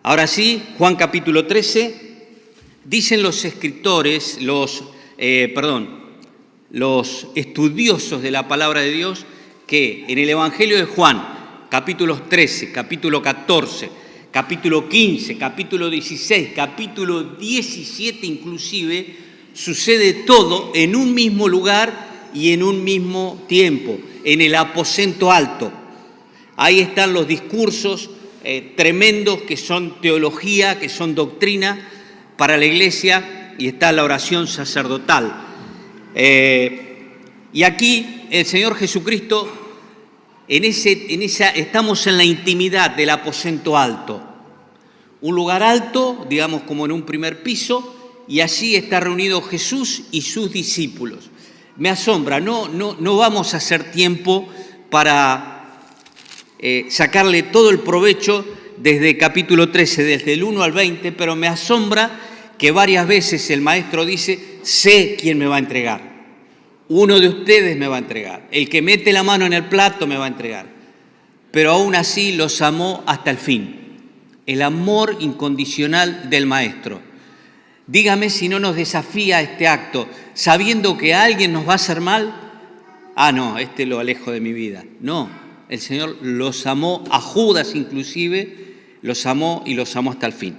Ahora sí, Juan capítulo 13, dicen los escritores, los estudiosos de la palabra de Dios, que en el Evangelio de Juan, capítulos 13, capítulo 14, capítulo 15, capítulo 16, capítulo 17 inclusive, sucede todo en un mismo lugar y en un mismo tiempo, en el aposento alto. Ahí están los discursos tremendos que son teología, que son doctrina para la iglesia, y está la oración sacerdotal. Y aquí el Señor Jesucristo, estamos en la intimidad del aposento alto, un lugar alto, digamos como en un primer piso, y allí está reunido Jesús y sus discípulos. Me asombra, no vamos a hacer tiempo para sacarle todo el provecho desde capítulo 13, desde el 1 al 20, pero me asombra que varias veces el maestro dice, sé quién me va a entregar. Uno de ustedes me va a entregar. El que mete la mano en el plato me va a entregar. Pero aún así los amó hasta el fin. El amor incondicional del maestro. Dígame si no nos desafía este acto, sabiendo que alguien nos va a hacer mal. No, lo alejo de mi vida. No, el Señor los amó, a Judas inclusive, los amó y los amó hasta el fin.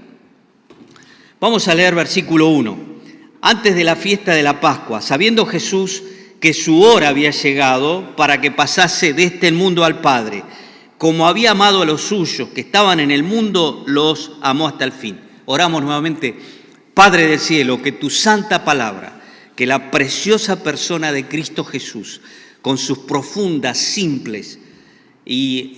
Vamos a leer versículo 1. Antes de la fiesta de la Pascua, sabiendo Jesús que su hora había llegado para que pasase de este mundo al Padre, como había amado a los suyos que estaban en el mundo, los amó hasta el fin. Oramos nuevamente. Padre del cielo, que tu santa palabra, que la preciosa persona de Cristo Jesús, con sus profundas, simples y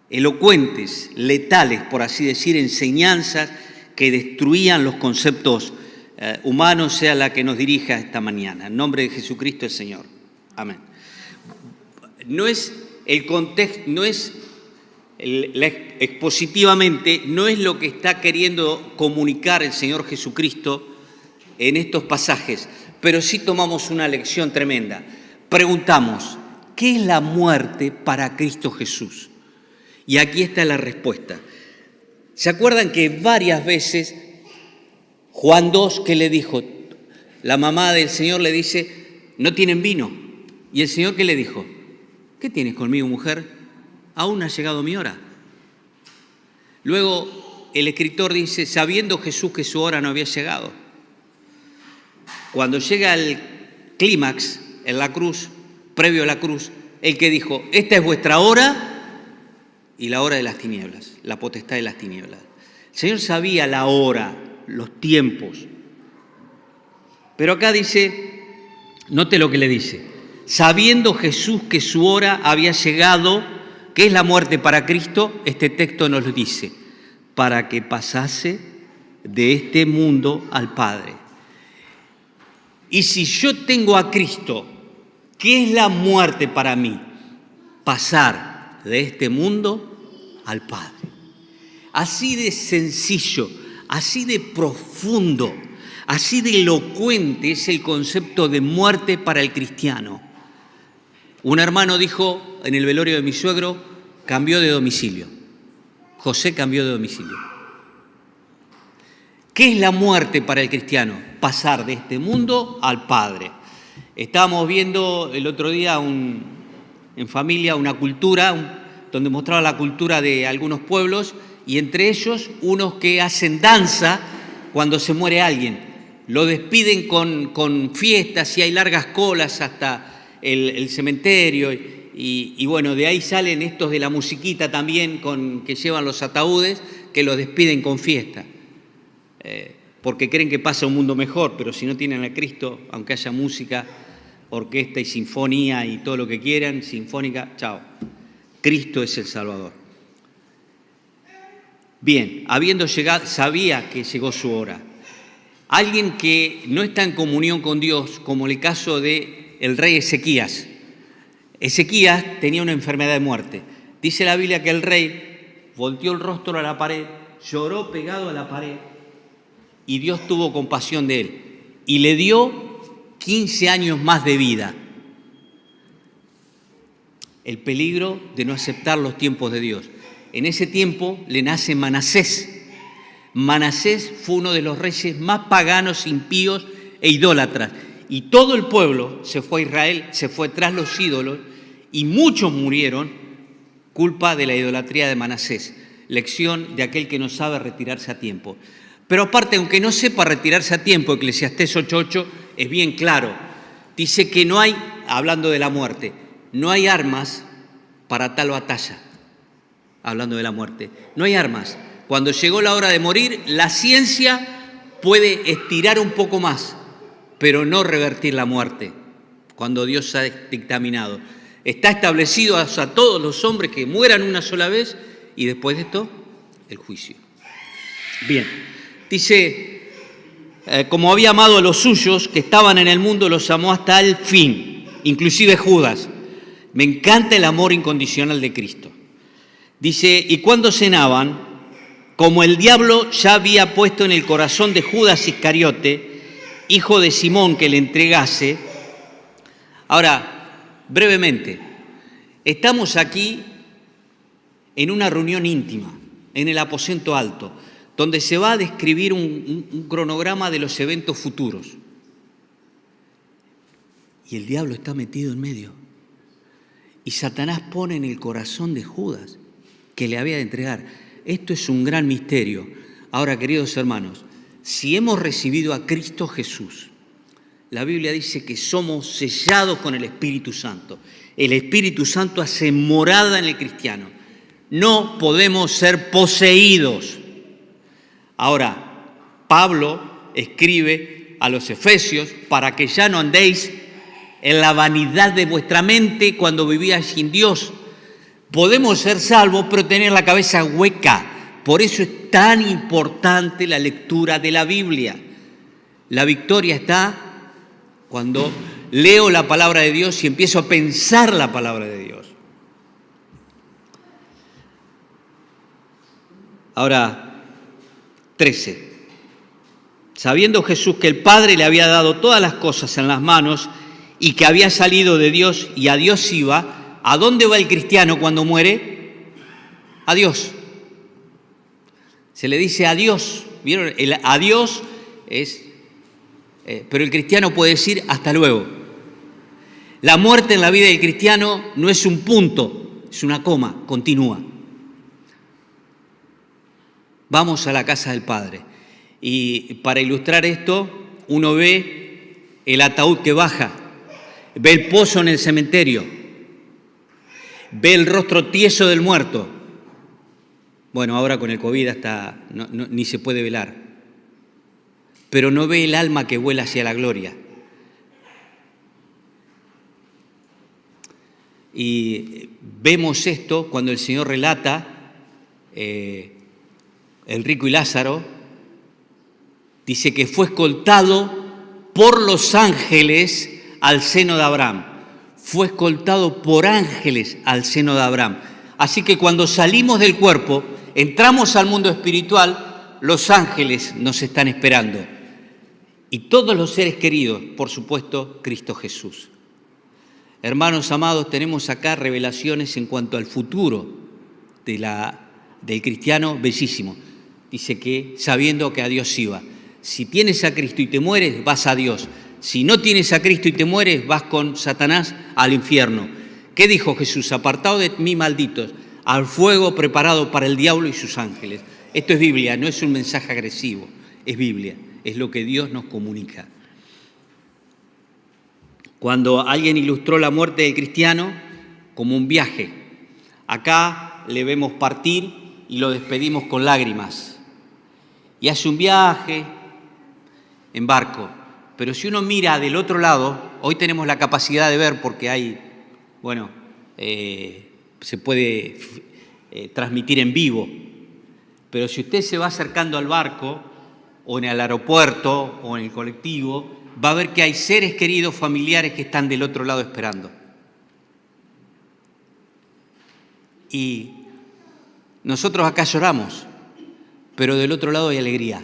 elocuentes, letales, por así decir, enseñanzas que destruían los conceptos humanos, sea la que nos dirija esta mañana. En nombre de Jesucristo el Señor. Amén. Expositivamente, no es lo que está queriendo comunicar el Señor Jesucristo en estos pasajes, pero sí tomamos una lección tremenda. Preguntamos, ¿qué es la muerte para Cristo Jesús? Y aquí está la respuesta. ¿Se acuerdan que varias veces Juan 2, ¿qué le dijo? La mamá del Señor le dice, no tienen vino. ¿Y el Señor qué le dijo? ¿Qué tienes conmigo, mujer? Aún no ha llegado mi hora. Luego el escritor dice, sabiendo Jesús que su hora no había llegado. Cuando llega el clímax en la cruz, previo a la cruz, el que dijo, esta es vuestra hora y la hora de las tinieblas, la potestad de las tinieblas. El Señor sabía la hora, los tiempos. Pero acá dice, note lo que le dice, sabiendo Jesús que su hora había llegado, ¿qué es la muerte para Cristo? Este texto nos lo dice, para que pasase de este mundo al Padre. Y si yo tengo a Cristo, ¿qué es la muerte para mí? Pasar de este mundo al Padre. Así de sencillo, así de profundo, así de elocuente es el concepto de muerte para el cristiano. Un hermano dijo en el velorio de mi suegro, cambió de domicilio. José cambió de domicilio. ¿Qué es la muerte para el cristiano? Pasar de este mundo al Padre. Estábamos viendo el otro día en familia una cultura, donde mostraba la cultura de algunos pueblos, y entre ellos unos que hacen danza cuando se muere alguien. Lo despiden con fiestas y hay largas colas hasta el cementerio. Y bueno, de ahí salen estos de la musiquita también que llevan los ataúdes, que los despiden con fiesta. Porque creen que pasa un mundo mejor, pero si no tienen a Cristo, aunque haya música, orquesta y sinfonía y todo lo que quieran, sinfónica, chao. Cristo es el Salvador. Bien, habiendo llegado, sabía que llegó su hora. Alguien que no está en comunión con Dios, como el caso del rey Ezequías. Ezequías tenía una enfermedad de muerte. Dice la Biblia que el rey volteó el rostro a la pared, lloró pegado a la pared y Dios tuvo compasión de él y le dio 15 años más de vida. El peligro de no aceptar los tiempos de Dios. en ese tiempo le nace Manasés. Manasés fue uno de los reyes más paganos, impíos e idólatras. Y todo el pueblo se fue a Israel, se fue tras los ídolos, y muchos murieron culpa de la idolatría de Manasés. Lección de aquel que no sabe retirarse a tiempo. Pero aparte, aunque no sepa retirarse a tiempo, Eclesiastés 8:8 es bien claro. Dice que no hay, hablando de la muerte, no hay armas para tal batalla. Hablando de la muerte, no hay armas. Cuando llegó la hora de morir, la ciencia puede estirar un poco más, pero no revertir la muerte, cuando Dios ha dictaminado. Está establecido a todos los hombres que mueran una sola vez y después de esto, el juicio. Bien, dice, como había amado a los suyos que estaban en el mundo, los amó hasta el fin, inclusive Judas. Me encanta el amor incondicional de Cristo. Dice, y cuando cenaban, como el diablo ya había puesto en el corazón de Judas Iscariote, hijo de Simón, que le entregase. Ahora, brevemente, estamos aquí en una reunión íntima, en el aposento alto, donde se va a describir un cronograma de los eventos futuros. Y el diablo está metido en medio. Y Satanás pone en el corazón de Judas que le había de entregar. Esto es un gran misterio. Ahora, queridos hermanos, si hemos recibido a Cristo Jesús, la Biblia dice que somos sellados con el Espíritu Santo. El Espíritu Santo hace morada en el cristiano. No podemos ser poseídos. Ahora, Pablo escribe a los Efesios para que ya no andéis en la vanidad de vuestra mente cuando vivíais sin Dios. Podemos ser salvos, pero tener la cabeza hueca. Por eso es tan importante la lectura de la Biblia. La victoria está cuando leo la palabra de Dios y empiezo a pensar la palabra de Dios. Ahora, 13. Sabiendo Jesús que el Padre le había dado todas las cosas en las manos y que había salido de Dios y a Dios iba, ¿a dónde va el cristiano cuando muere? A Dios. Se le dice adiós. ¿Vieron? El adiós es... pero el cristiano puede decir hasta luego. La muerte en la vida del cristiano no es un punto, es una coma, continúa. Vamos a la casa del Padre. Y para ilustrar esto, uno ve el ataúd que baja, ve el pozo en el cementerio, ve el rostro tieso del muerto. Bueno, ahora con el COVID hasta ni se puede velar. Pero no ve el alma que vuela hacia la gloria. Y vemos esto cuando el Señor relata el rico y Lázaro. Dice que fue escoltado por los ángeles al seno de Abraham. Fue escoltado por ángeles al seno de Abraham. Así que cuando salimos del cuerpo, entramos al mundo espiritual, los ángeles nos están esperando. Y todos los seres queridos, por supuesto, Cristo Jesús. Hermanos amados, tenemos acá revelaciones en cuanto al futuro del cristiano bellísimo. Dice que sabiendo que a Dios iba. Si tienes a Cristo y te mueres, vas a Dios. Si no tienes a Cristo y te mueres, vas con Satanás al infierno. ¿Qué dijo Jesús? Apartado de mí, malditos, al fuego preparado para el diablo y sus ángeles. Esto es Biblia, no es un mensaje agresivo, es Biblia, es lo que Dios nos comunica. Cuando alguien ilustró la muerte del cristiano como un viaje, acá le vemos partir y lo despedimos con lágrimas. Y hace un viaje en barco. Pero si uno mira del otro lado, hoy tenemos la capacidad de ver porque hay, se puede transmitir en vivo. Pero si usted se va acercando al barco, o en el aeropuerto, o en el colectivo, va a ver que hay seres queridos, familiares que están del otro lado esperando. Y nosotros acá lloramos, pero del otro lado hay alegría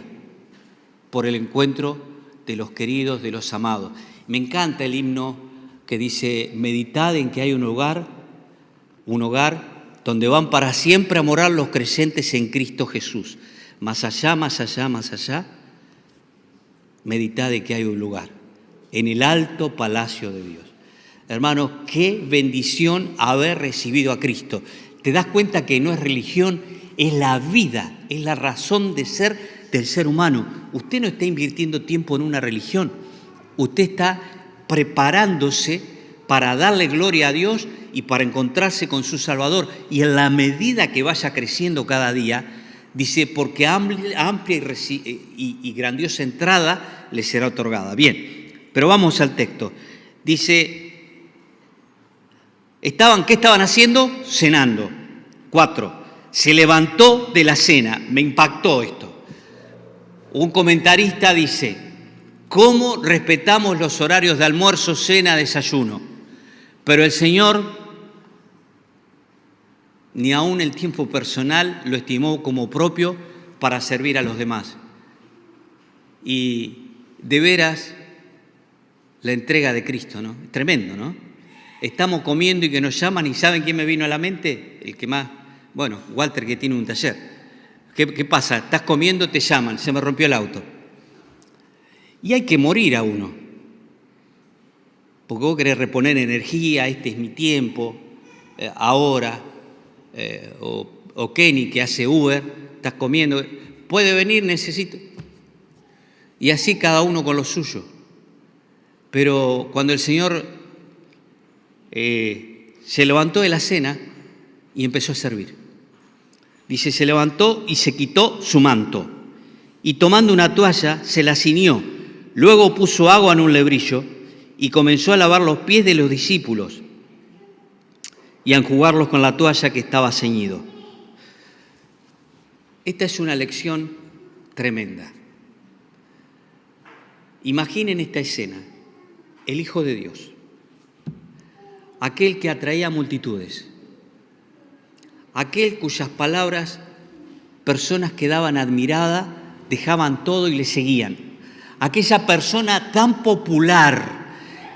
por el encuentro de los queridos, de los amados. Me encanta el himno que dice, meditad en que hay un hogar donde van para siempre a morar los creyentes en Cristo Jesús. Más allá, más allá, más allá, meditad de que hay un lugar, en el alto palacio de Dios. Hermanos, qué bendición haber recibido a Cristo. ¿Te das cuenta que no es religión? Es la vida, es la razón de ser del ser humano. Usted no está invirtiendo tiempo en una religión. Usted está preparándose para darle gloria a Dios y para encontrarse con su Salvador. Y en la medida que vaya creciendo cada día, dice, porque amplia y grandiosa entrada le será otorgada. Bien, pero vamos al texto. Dice, ¿qué estaban haciendo? Cenando. 4. Se levantó de la cena. Me impactó esto. Un comentarista dice, ¿cómo respetamos los horarios de almuerzo, cena, desayuno? Pero el Señor, ni aún el tiempo personal, lo estimó como propio para servir a los demás. Y de veras, la entrega de Cristo, ¿no? Tremendo, ¿no? Estamos comiendo y que nos llaman y ¿saben quién me vino a la mente? El que más, bueno, Walter, que tiene un taller. ¿Qué pasa? Estás comiendo, te llaman, se me rompió el auto. Y hay que morir a uno. Porque vos querés reponer energía, este es mi tiempo, ahora. O Kenny, que hace Uber, estás comiendo, puede venir, necesito. Y así cada uno con lo suyo. Pero cuando el Señor se levantó de la cena y empezó a servir. Dice, se levantó y se quitó su manto. Y tomando una toalla, se la ciñó. Luego puso agua en un lebrillo y comenzó a lavar los pies de los discípulos y a enjugarlos con la toalla que estaba ceñido. Esta es una lección tremenda. Imaginen esta escena. El Hijo de Dios, aquel que atraía multitudes, aquel cuyas palabras personas quedaban admiradas, dejaban todo y le seguían. Aquella persona tan popular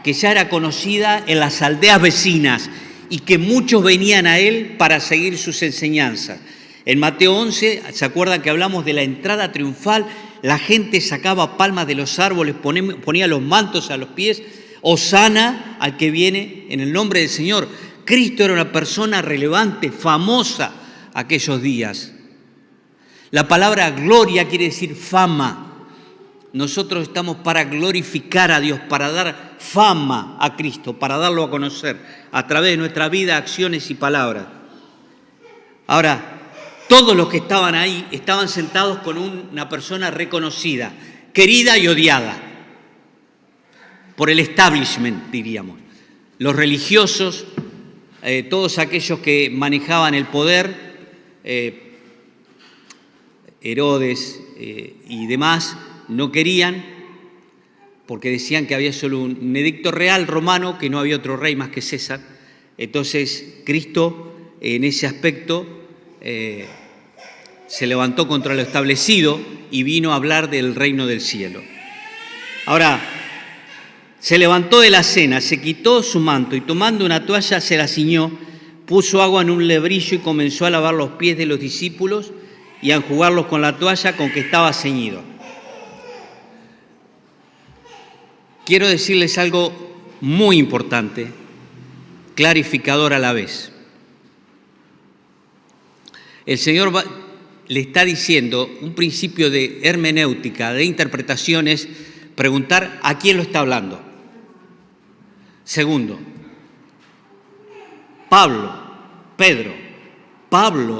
que ya era conocida en las aldeas vecinas y que muchos venían a él para seguir sus enseñanzas. En Mateo 11, ¿se acuerdan que hablamos de la entrada triunfal? La gente sacaba palmas de los árboles, ponía los mantos a los pies. Hosana al que viene en el nombre del Señor. Cristo era una persona relevante, famosa aquellos días. La palabra gloria quiere decir fama. Nosotros estamos para glorificar a Dios, para dar fama a Cristo, para darlo a conocer a través de nuestra vida, acciones y palabras. Ahora, todos los que estaban ahí estaban sentados con una persona reconocida, querida y odiada por el establishment, diríamos. Los religiosos, todos aquellos que manejaban el poder, Herodes y demás, no querían, porque decían que había solo un edicto real romano, que no había otro rey más que César. Entonces, Cristo, en ese aspecto, se levantó contra lo establecido y vino a hablar del reino del cielo. Ahora, se levantó de la cena, se quitó su manto y tomando una toalla se la ciñó, puso agua en un lebrillo y comenzó a lavar los pies de los discípulos y a enjugarlos con la toalla con que estaba ceñido. Quiero decirles algo muy importante, clarificador a la vez. El Señor le está diciendo un principio de hermenéutica, de interpretaciones, preguntar a quién lo está hablando. Segundo, Pablo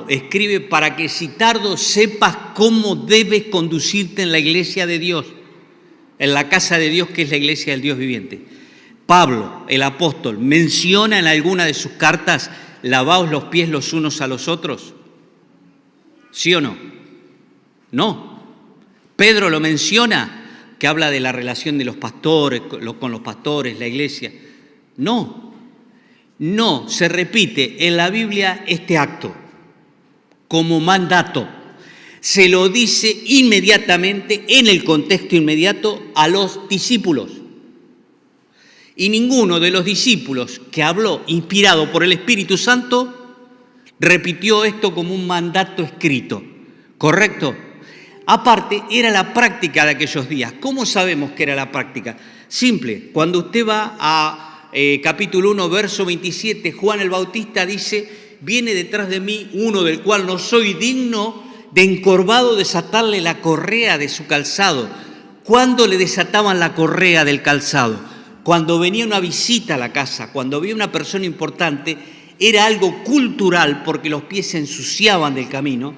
escribe para que si tardo sepas cómo debes conducirte en la iglesia de Dios, en la casa de Dios que es la iglesia del Dios viviente. Pablo, el apóstol, menciona en alguna de sus cartas, lavaos los pies los unos a los otros. ¿Sí o no? No. Pedro lo menciona, que habla de la relación de los pastores, con los pastores, la iglesia. No se repite en la Biblia este acto como mandato. Se lo dice inmediatamente, en el contexto inmediato, a los discípulos. Y ninguno de los discípulos que habló inspirado por el Espíritu Santo Repitió esto como un mandato escrito, ¿correcto? Aparte, era la práctica de aquellos días. ¿Cómo sabemos que era la práctica? Simple, cuando usted va a capítulo 1, verso 27, Juan el Bautista dice, viene detrás de mí uno del cual no soy digno de encorvado desatarle la correa de su calzado. ¿Cuándo le desataban la correa del calzado? Cuando venía una visita a la casa, cuando había una persona importante, era algo cultural porque los pies se ensuciaban del camino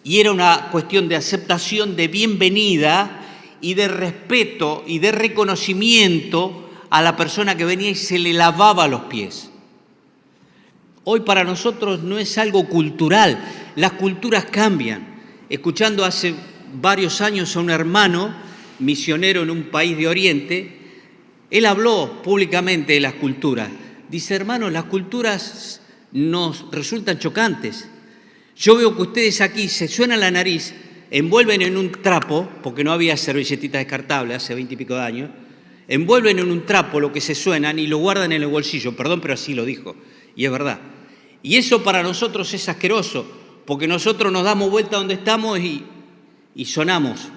y era una cuestión de aceptación, de bienvenida y de respeto y de reconocimiento a la persona que venía y se le lavaba los pies. Hoy para nosotros no es algo cultural, las culturas cambian. Escuchando hace varios años a un hermano misionero en un país de Oriente, él habló públicamente de las culturas. Dice, hermanos, las culturas nos resultan chocantes. Yo veo que ustedes aquí se suenan la nariz, envuelven en un trapo, porque no había servilletita descartable hace 20 y pico de años, envuelven en un trapo lo que se suenan y lo guardan en el bolsillo. Perdón, pero así lo dijo. Y es verdad. Y eso para nosotros es asqueroso, porque nosotros nos damos vuelta donde estamos y sonamos.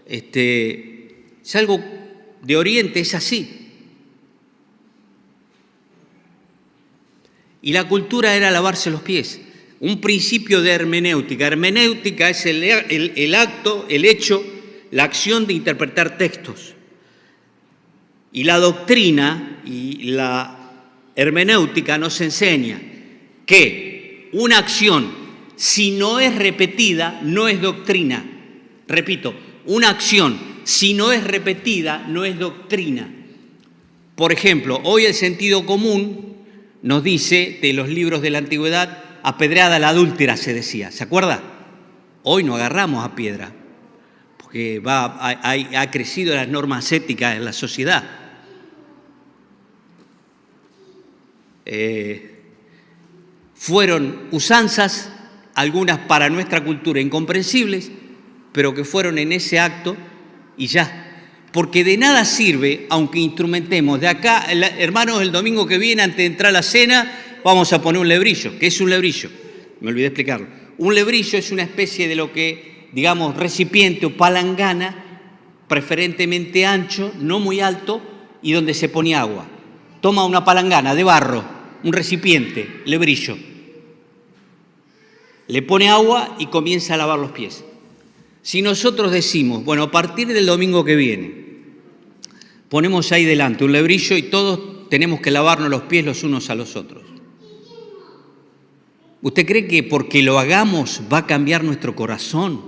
Es algo de Oriente, es así. Y la cultura era lavarse los pies. Un principio de hermenéutica. Hermenéutica es el acto, el hecho, la acción de interpretar textos. Y la doctrina y la hermenéutica nos enseña que una acción, si no es repetida, no es doctrina. Repito, una acción, si no es repetida, no es doctrina. Por ejemplo, hoy el sentido común nos dice, de los libros de la antigüedad, apedreada la adúltera, se decía. ¿Se acuerda? Hoy no agarramos a piedra, porque ha crecido las normas éticas en la sociedad. Fueron usanzas, algunas para nuestra cultura incomprensibles, pero que fueron en ese acto y ya. Porque de nada sirve, aunque instrumentemos. De acá, hermanos, el domingo que viene, antes de entrar a la cena, vamos a poner un lebrillo. ¿Qué es un lebrillo? Me olvidé explicarlo. Un lebrillo es una especie de lo que, digamos, recipiente o palangana, preferentemente ancho, no muy alto, y donde se pone agua. Toma una palangana de barro, un recipiente, lebrillo. Le pone agua y comienza a lavar los pies. Si nosotros decimos, bueno, a partir del domingo que viene, ponemos ahí delante un lebrillo y todos tenemos que lavarnos los pies los unos a los otros. ¿Usted cree que porque lo hagamos va a cambiar nuestro corazón?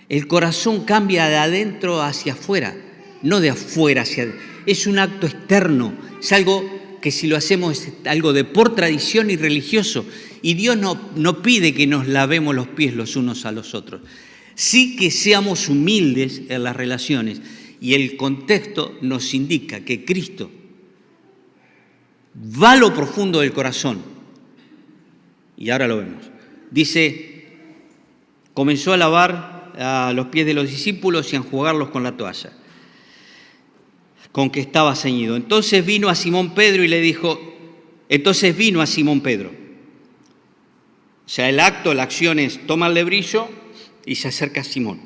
El corazón cambia de adentro hacia afuera, no de afuera hacia adentro. Es un acto externo, es algo que si lo hacemos es algo de por tradición y religioso. Y Dios no pide que nos lavemos los pies los unos a los otros. Sí que seamos humildes en las relaciones y el contexto nos indica que Cristo va a lo profundo del corazón y ahora lo vemos. Dice, comenzó a lavar los pies de los discípulos y a enjugarlos con la toalla con que estaba ceñido. Entonces vino a Simón Pedro. O sea, el acto, la acción es toma el lebrillo y se acerca a Simón.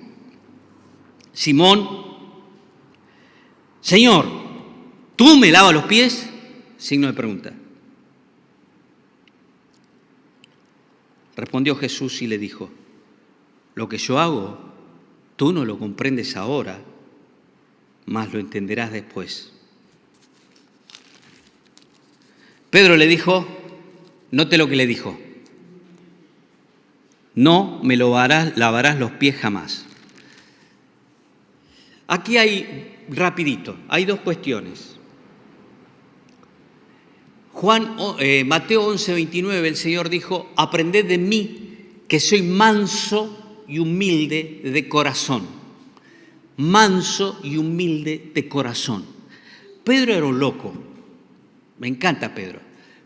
Simón, Señor, ¿tú me lavas los pies? Signo de pregunta. Respondió Jesús y le dijo, lo que yo hago, tú no lo comprendes ahora, mas lo entenderás después. Pedro le dijo, note lo que le dijo, no me lavarás los pies jamás. Aquí hay, rapidito, hay dos cuestiones. Mateo 11:29, el Señor dijo, aprended de mí que soy manso y humilde de corazón. Manso y humilde de corazón. Pedro era un loco. Me encanta Pedro.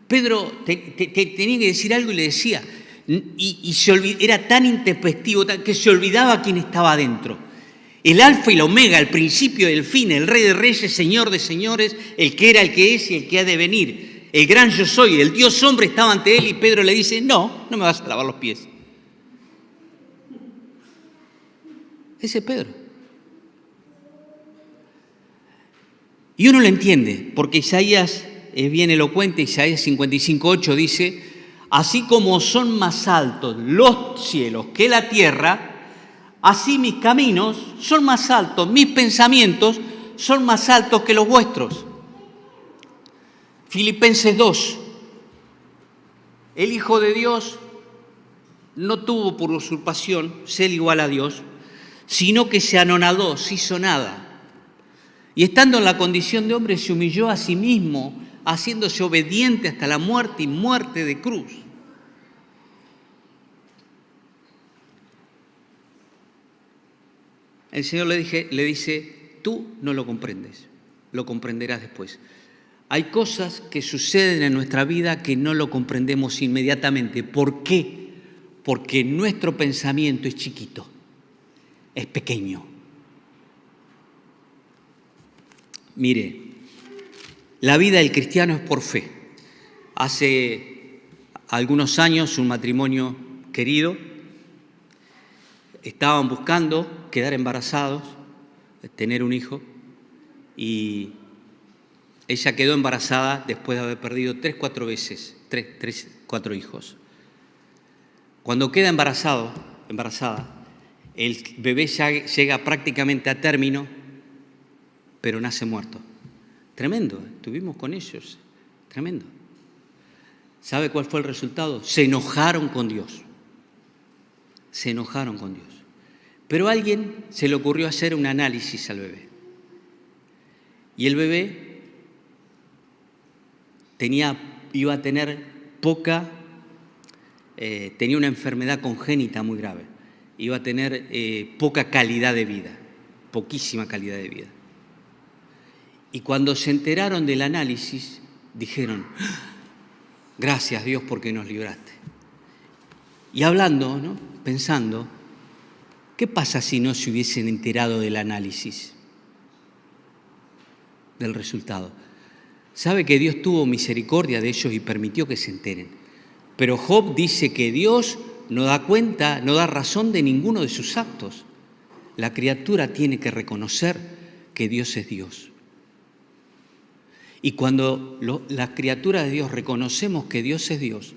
Pedro tenía que decir algo y le decía. Y era tan intempestivo que se olvidaba quién estaba adentro. El alfa y la omega, el principio y el fin, el rey de reyes, señor de señores, el que era, el que es y el que ha de venir. El gran yo soy, el Dios hombre estaba ante él y Pedro le dice, no, no me vas a lavar los pies. Ese es Pedro. Y uno lo entiende, porque Isaías es bien elocuente, Isaías 55:8 dice, así como son más altos los cielos que la tierra, así mis caminos son más altos, mis pensamientos son más altos que los vuestros. Filipenses 2, el Hijo de Dios no tuvo por usurpación ser igual a Dios, sino que se anonadó, se hizo nada. Y estando en la condición de hombre se humilló a sí mismo, haciéndose obediente hasta la muerte y muerte de cruz. El Señor le dice, tú no lo comprendes, lo comprenderás después. Hay cosas que suceden en nuestra vida que no lo comprendemos inmediatamente. ¿Por qué? Porque nuestro pensamiento es chiquito, es pequeño. Mire, la vida del cristiano es por fe. Hace algunos años un matrimonio querido estaban buscando quedar embarazados, tener un hijo, y ella quedó embarazada después de haber perdido 4 veces, 4 hijos. Cuando queda embarazada, el bebé ya llega prácticamente a término, pero nace muerto. Tremendo, estuvimos con ellos, tremendo. ¿Sabe cuál fue el resultado? Se enojaron con Dios. Se enojaron con Dios. Pero a alguien se le ocurrió hacer un análisis al bebé. Y el bebé iba a tener tenía una enfermedad congénita muy grave. Iba a tener poca calidad de vida, poquísima calidad de vida. Y cuando se enteraron del análisis, dijeron, gracias Dios porque nos libraste. Y hablando, ¿no? Pensando, ¿qué pasa si no se hubiesen enterado del análisis, del resultado? Sabe que Dios tuvo misericordia de ellos y permitió que se enteren. Pero Job dice que Dios no da cuenta, no da razón de ninguno de sus actos. La criatura tiene que reconocer que Dios es Dios. Y cuando las criaturas de Dios reconocemos que Dios es Dios,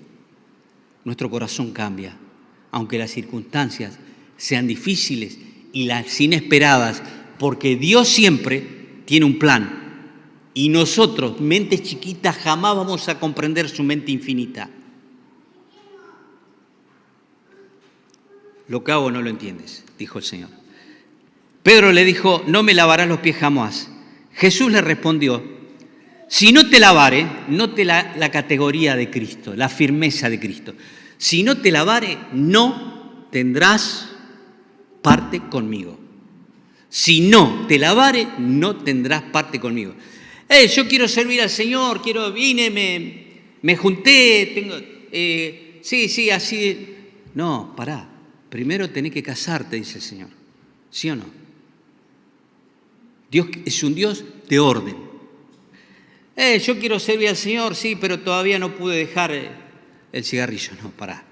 nuestro corazón cambia, aunque las circunstancias sean difíciles y las inesperadas, porque Dios siempre tiene un plan y nosotros, mentes chiquitas, jamás vamos a comprender su mente infinita. Lo que hago no lo entiendes, dijo el Señor. Pedro le dijo, no me lavarás los pies jamás. Jesús le respondió, si no te lavare, note la categoría de Cristo, la firmeza de Cristo. Si no te lavare, no tendrás parte conmigo. Si no te lavare, no tendrás parte conmigo. Yo quiero servir al Señor, me junté, sí, así. No, pará. Primero tenés que casarte, dice el Señor. ¿Sí o no? Dios es un Dios de orden. Yo quiero servir al Señor, sí, pero todavía no pude dejar el cigarrillo. No, pará.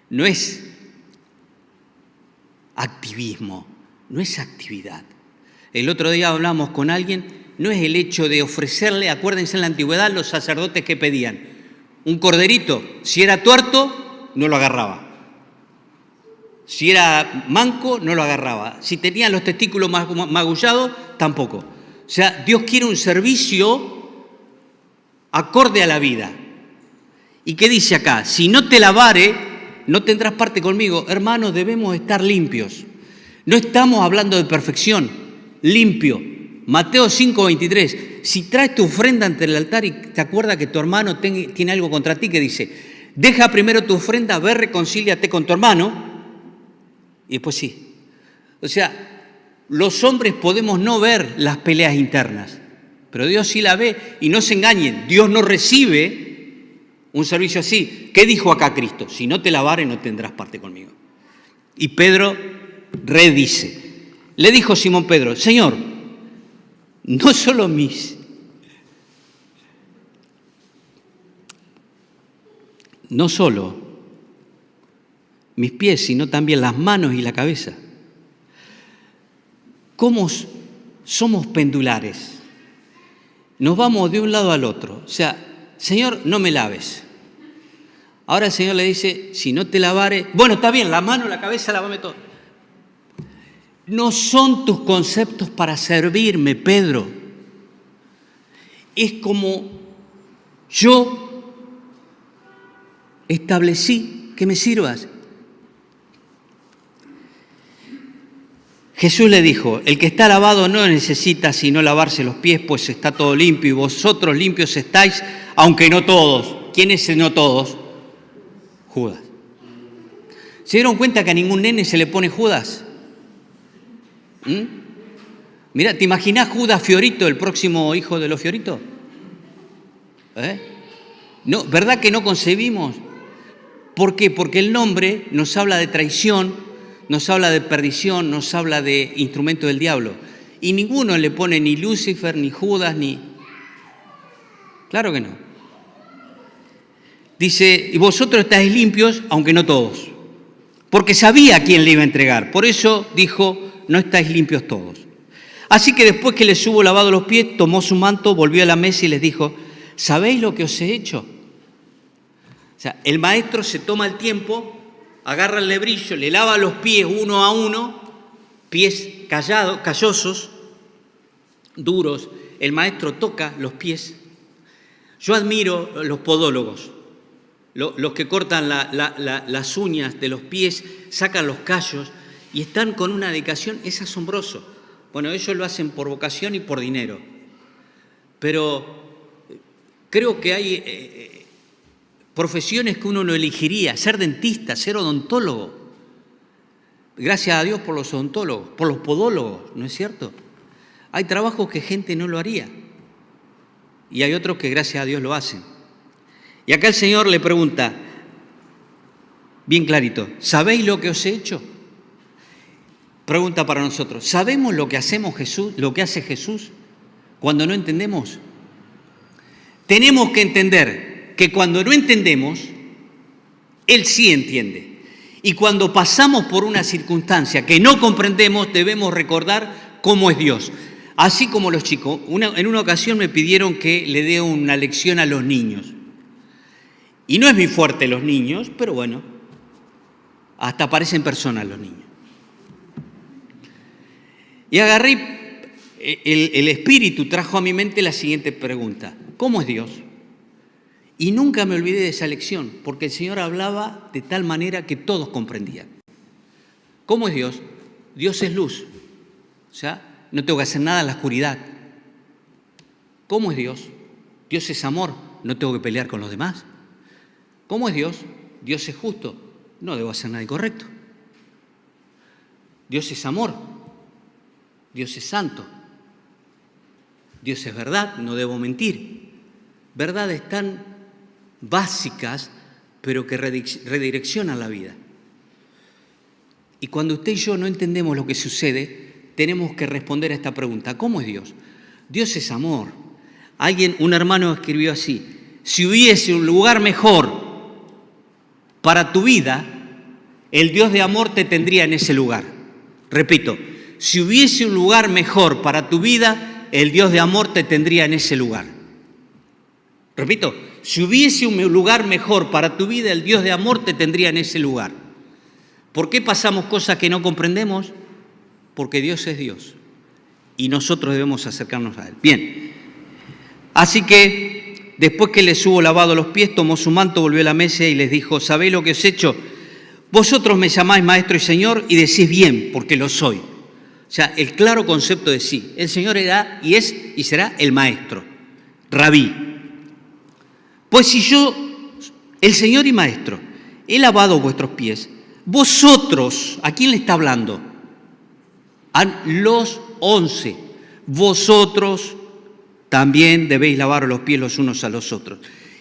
No es activismo, no es actividad. El otro día hablamos con alguien, no es el hecho de ofrecerle, acuérdense en la antigüedad los sacerdotes que pedían, un corderito, si era tuerto, no lo agarraba. Si era manco, no lo agarraba. Si tenía los testículos magullados, tampoco. O sea, Dios quiere un servicio acorde a la vida. ¿Y qué dice acá? Si no te lavare, no tendrás parte conmigo. Hermanos, debemos estar limpios. No estamos hablando de perfección. Limpio. Mateo 5:23. Si traes tu ofrenda ante el altar y te acuerdas que tu hermano tiene algo contra ti, que dice, deja primero tu ofrenda, ve, reconcíliate con tu hermano. Y después sí. O sea, los hombres podemos no ver las peleas internas, pero Dios sí la ve, y no se engañen, Dios no recibe un servicio así. ¿Qué dijo acá Cristo? Si no te lavares no tendrás parte conmigo. Y Pedro redice. Le dijo Simón Pedro, Señor, no solo mis no solo mis pies, sino también las manos y la cabeza. ¿Cómo somos pendulares? Nos vamos de un lado al otro. O sea, Señor, no me laves. Ahora el Señor le dice, si no te lavare, bueno, está bien, la mano, la cabeza, lávame todo. No son tus conceptos para servirme, Pedro. Es como yo establecí que me sirvas. Jesús le dijo, el que está lavado no necesita sino lavarse los pies, pues está todo limpio, y vosotros limpios estáis, aunque no todos. ¿Quién es el no todos? Judas. ¿Se dieron cuenta que a ningún nene se le pone Judas? Mira, ¿te imaginás Judas Fiorito, el próximo hijo de los Fiorito? No, ¿verdad que no concebimos? ¿Por qué? Porque el nombre nos habla de traición, nos habla de perdición, nos habla de instrumento del diablo. Y ninguno le pone ni Lucifer, ni Judas, ni... Claro que no. Dice, y vosotros estáis limpios, aunque no todos. Porque sabía a quién le iba a entregar. Por eso dijo, no estáis limpios todos. Así que después que les hubo lavado los pies, tomó su manto, volvió a la mesa y les dijo, ¿sabéis lo que os he hecho? O sea, el maestro se toma el tiempo, agarra el lebrillo, le lava los pies uno a uno, pies callosos, duros. El maestro toca los pies. Yo admiro los podólogos, los que cortan las uñas de los pies, sacan los callos y están con una dedicación, es asombroso. Bueno, ellos lo hacen por vocación y por dinero, pero creo que hay profesiones que uno no elegiría, ser dentista, ser odontólogo. Gracias a Dios por los odontólogos, por los podólogos, ¿no es cierto? Hay trabajos que gente no lo haría y hay otros que gracias a Dios lo hacen. Y acá el Señor le pregunta, bien clarito, ¿sabéis lo que os he hecho? Pregunta para nosotros, ¿sabemos lo que hacemos Jesús, lo que hace Jesús cuando no entendemos? Tenemos que entender que cuando no entendemos, Él sí entiende. Y cuando pasamos por una circunstancia que no comprendemos, debemos recordar cómo es Dios. Así como los chicos, en una ocasión me pidieron que le dé una lección a los niños. Y no es muy fuerte los niños, pero bueno, hasta parecen personas los niños. Y agarré, el Espíritu trajo a mi mente la siguiente pregunta, ¿cómo es Dios? Y nunca me olvidé de esa lección, porque el Señor hablaba de tal manera que todos comprendían. ¿Cómo es Dios? Dios es luz, o sea, no tengo que hacer nada en la oscuridad. ¿Cómo es Dios? Dios es amor, no tengo que pelear con los demás. ¿Cómo es Dios? Dios es justo, no debo hacer nada incorrecto. Dios es amor, Dios es santo, Dios es verdad, no debo mentir. Verdades tan básicas, pero que redireccionan la vida. Y cuando usted y yo no entendemos lo que sucede, tenemos que responder a esta pregunta, ¿cómo es Dios? Dios es amor. Un hermano escribió así, si hubiese un lugar mejor para tu vida, el Dios de amor te tendría en ese lugar. Repito, si hubiese un lugar mejor para tu vida, el Dios de amor te tendría en ese lugar. Repito, si hubiese un lugar mejor para tu vida, el Dios de amor te tendría en ese lugar. ¿Por qué pasamos cosas que no comprendemos? Porque Dios es Dios y nosotros debemos acercarnos a Él. Bien, así que después que les hubo lavado los pies, tomó su manto, volvió a la mesa y les dijo, ¿sabéis lo que os he hecho? Vosotros me llamáis Maestro y Señor y decís bien, porque lo soy. O sea, el claro concepto de sí. El Señor era y es y será el Maestro, Rabí. Pues si yo, el Señor y Maestro, he lavado vuestros pies, vosotros, ¿a quién le está hablando? A los 11. Vosotros también debéis lavar los pies los unos a los otros.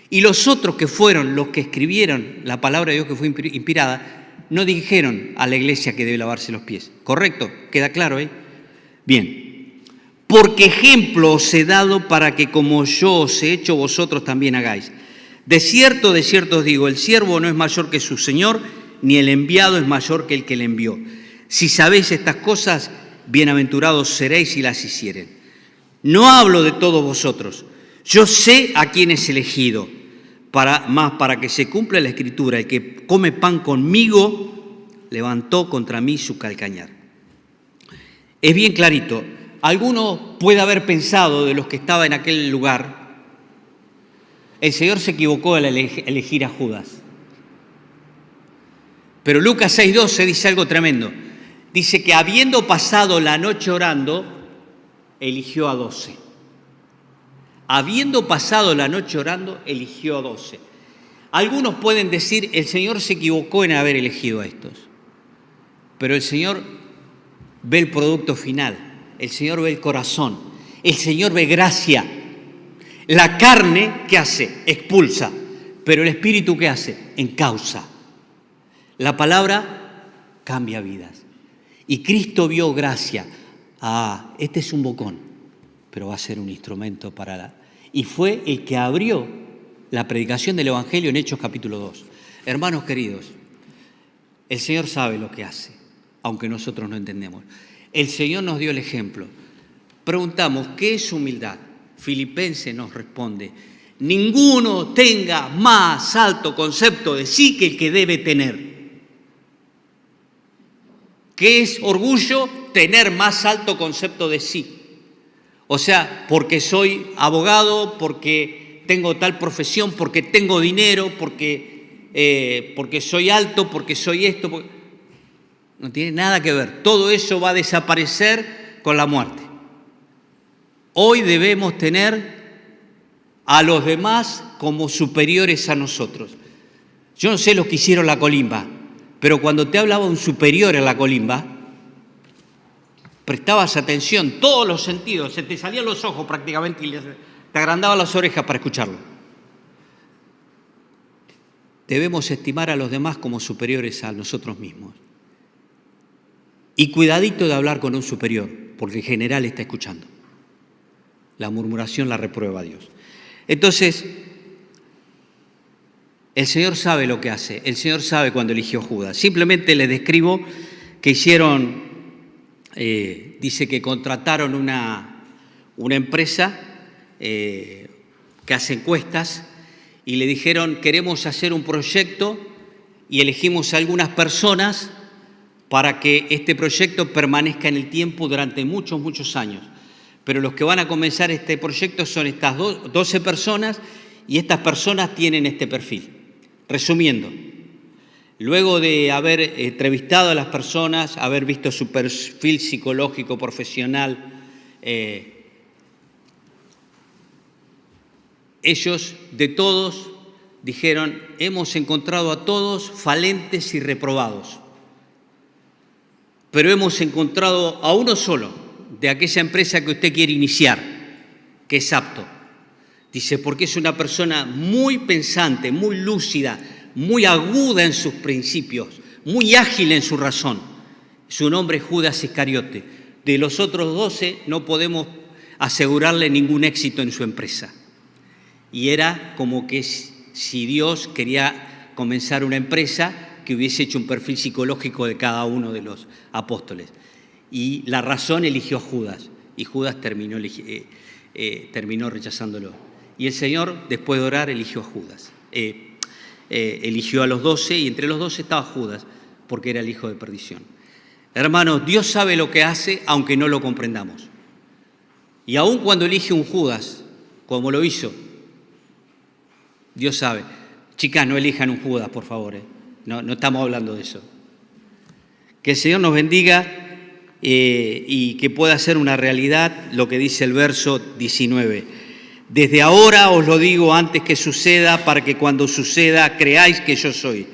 Y los otros que fueron los que escribieron la palabra de Dios que fue inspirada, no dijeron a la iglesia que debe lavarse los pies. ¿Correcto? ¿Queda claro, Bien. Porque ejemplo os he dado para que como yo os he hecho, vosotros también hagáis. De cierto os digo, el siervo no es mayor que su señor, ni el enviado es mayor que el que le envió. Si sabéis estas cosas, bienaventurados seréis si las hicieren. No hablo de todos vosotros. Yo sé a quién es elegido, para que se cumpla la Escritura. El que come pan conmigo levantó contra mí su calcañar. Es bien clarito. Alguno puede haber pensado, de los que estaban en aquel lugar, el Señor se equivocó al elegir a Judas. Pero Lucas 6:12 dice algo tremendo. Dice que habiendo pasado la noche orando, eligió a 12. Habiendo pasado la noche orando, eligió a 12. Algunos pueden decir, el Señor se equivocó en haber elegido a estos. Pero el Señor ve el producto final. El Señor ve el corazón. El Señor ve gracia. La carne, ¿qué hace? Expulsa. Pero el Espíritu, ¿qué hace? Encausa. La palabra cambia vidas. Y Cristo vio gracia. Ah, este es un bocón, pero va a ser un instrumento para la... Y fue el que abrió la predicación del Evangelio en Hechos capítulo 2. Hermanos queridos, el Señor sabe lo que hace, aunque nosotros no entendemos. El Señor nos dio el ejemplo. Preguntamos, ¿qué es humildad? Filipenses nos responde, ninguno tenga más alto concepto de sí que el que debe tener. ¿Qué es orgullo? Tener más alto concepto de sí. O sea, porque soy abogado, porque tengo tal profesión, porque tengo dinero, porque soy alto, porque soy esto. No tiene nada que ver. Todo eso va a desaparecer con la muerte. Hoy debemos tener a los demás como superiores a nosotros. Yo no sé lo que hicieron la colimba, pero cuando te hablaba un superior en la colimba, prestabas atención, todos los sentidos, se te salían los ojos prácticamente y te agrandaban las orejas para escucharlo. Debemos estimar a los demás como superiores a nosotros mismos. Y cuidadito de hablar con un superior, porque en general está escuchando. La murmuración la reprueba a Dios. Entonces, el Señor sabe lo que hace, el Señor sabe cuando eligió a Judas. Simplemente les describo que hicieron, dice que contrataron una empresa que hace encuestas y le dijeron, queremos hacer un proyecto y elegimos a algunas personas para que este proyecto permanezca en el tiempo durante muchos, muchos años. Pero los que van a comenzar este proyecto son estas 12 personas y estas personas tienen este perfil. Resumiendo, luego de haber entrevistado a las personas, haber visto su perfil psicológico, profesional, ellos de todos dijeron, hemos encontrado a todos falencias y reprobados, pero hemos encontrado a uno solo de aquella empresa que usted quiere iniciar, que es apto. Dice, porque es una persona muy pensante, muy lúcida, muy aguda en sus principios, muy ágil en su razón. Su nombre es Judas Iscariote. De los otros 12 no podemos asegurarle ningún éxito en su empresa. Y era como que si Dios quería comenzar una empresa que hubiese hecho un perfil psicológico de cada uno de los apóstoles. Y la razón eligió a Judas, y Judas terminó rechazándolo. Y el Señor, después de orar, eligió a Judas. Eligió a los 12, y entre los 12 estaba Judas, porque era el hijo de perdición. Hermanos, Dios sabe lo que hace, aunque no lo comprendamos. Y aun cuando elige un Judas, como lo hizo, Dios sabe. Chicas, no elijan un Judas, por favor. No estamos hablando de eso. Que el Señor nos bendiga y que pueda ser una realidad lo que dice el verso 19. Desde ahora os lo digo antes que suceda, para que cuando suceda creáis que yo soy.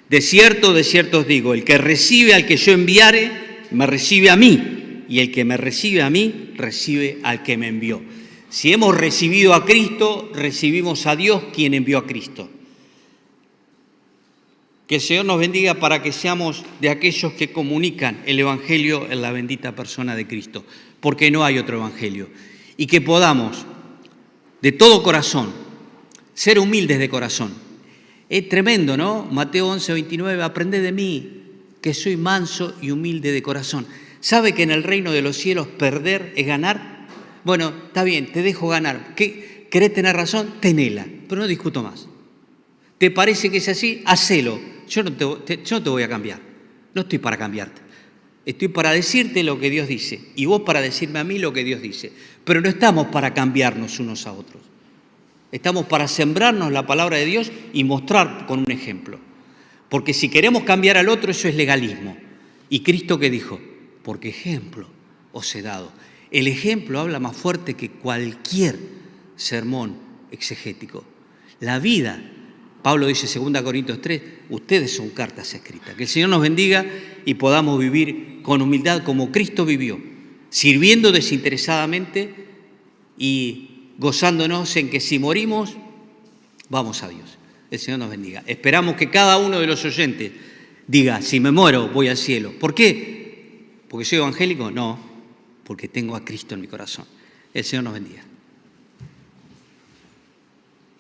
De cierto os digo, el que recibe al que yo enviare, me recibe a mí, y el que me recibe a mí, recibe al que me envió. Si hemos recibido a Cristo, recibimos a Dios, quien envió a Cristo. Que el Señor nos bendiga para que seamos de aquellos que comunican el Evangelio en la bendita persona de Cristo, porque no hay otro Evangelio. Y que podamos, de todo corazón, ser humildes de corazón. Es tremendo, ¿no? Mateo 11, 29, aprended de mí, que soy manso y humilde de corazón. ¿Sabe que en el reino de los cielos perder es ganar? Bueno, está bien, te dejo ganar. ¿Querés tener razón? Tenela, pero no discuto más. ¿Te parece que es así? Hacelo. Yo no te voy a cambiar. No estoy para cambiarte. Estoy para decirte lo que Dios dice y vos para decirme a mí lo que Dios dice. Pero no estamos para cambiarnos unos a otros. Estamos para sembrarnos la palabra de Dios y mostrar con un ejemplo. Porque si queremos cambiar al otro, eso es legalismo. ¿Y Cristo qué dijo? Porque ejemplo os he dado. El ejemplo habla más fuerte que cualquier sermón exegético. La vida, Pablo dice en 2 Corintios 3, ustedes son cartas escritas. Que el Señor nos bendiga y podamos vivir con humildad como Cristo vivió, sirviendo desinteresadamente y gozándonos en que si morimos, vamos a Dios. El Señor nos bendiga. Esperamos que cada uno de los oyentes diga, si me muero, voy al cielo. ¿Por qué? ¿Porque soy evangélico? No, porque tengo a Cristo en mi corazón. El Señor nos bendiga.